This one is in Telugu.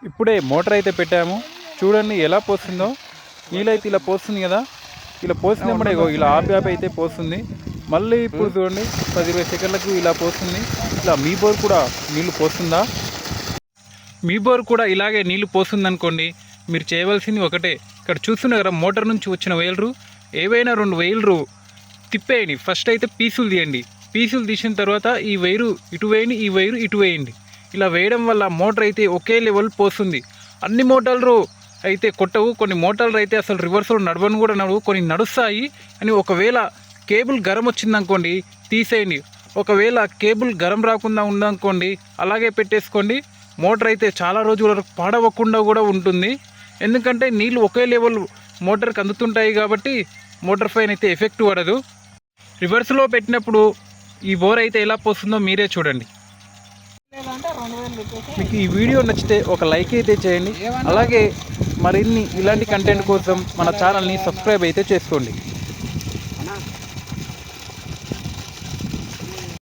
ఇప్పుడే మోటార్ అయితే పెట్టాము, చూడండి ఎలా పోస్తుందో. నీళ్ళైతే ఇలా పోస్తుంది కదా, ఇలా పోసినప్పుడే ఇలా ఆపి అయితే పోస్తుంది. మళ్ళీ ఇప్పుడు చూడండి 10-20 సెకండ్లకు ఇలా పోస్తుంది. ఇలా మీ బోర్ కూడా నీళ్లు పోస్తుందా? మీ బోర్ కూడా ఇలాగే నీళ్లు పోస్తుంది అనుకోండి, మీరు చేయవలసింది ఒకటే. ఇక్కడ చూస్తున్నారు కదా, మోటార్ నుంచి వచ్చిన వైర్లు ఏవైనా 2 వైర్లు తిప్పేయండి. ఫస్ట్ అయితే పీసులు తీయండి. పీసులు తీసిన తర్వాత ఈ వైరు ఇటు వేయండి, ఈ వైరు ఇటు వేయండి. ఇలా వేయడం వల్ల మోటార్ అయితే ఒకే లెవెల్ పోస్తుంది. అన్ని మోటార్లు అయితే కొట్టవు, కొన్ని మోటార్లు అయితే అసలు రివర్స్లో నడవను కూడా నడవు, కొన్ని నడుస్తాయి. అని ఒకవేళ కేబుల్ గరం వచ్చిందనుకోండి తీసేయండి. ఒకవేళ కేబుల్ గరం రాకుండా ఉందనుకోండి అలాగే పెట్టేసుకోండి. మోటార్ అయితే చాలా రోజుల వరకు పాడవకుండా కూడా ఉంటుంది. ఎందుకంటే నీళ్ళు ఒకే లెవెల్ మోటార్కి అందుతుంటాయి కాబట్టి మోటార్ పైన అయితే ఎఫెక్ట్ పడదు. రివర్స్లో పెట్టినప్పుడు ఈ బోర్ అయితే ఎలా పోస్తుందో మీరే చూడండి. మీకు ఈ వీడియో నచ్చితే ఒక లైక్ అయితే చేయండి. అలాగే మరిన్ని ఇలాంటి కంటెంట్ కోసం మన ఛానల్ని సబ్స్క్రైబ్ అయితే చేసుకోండి.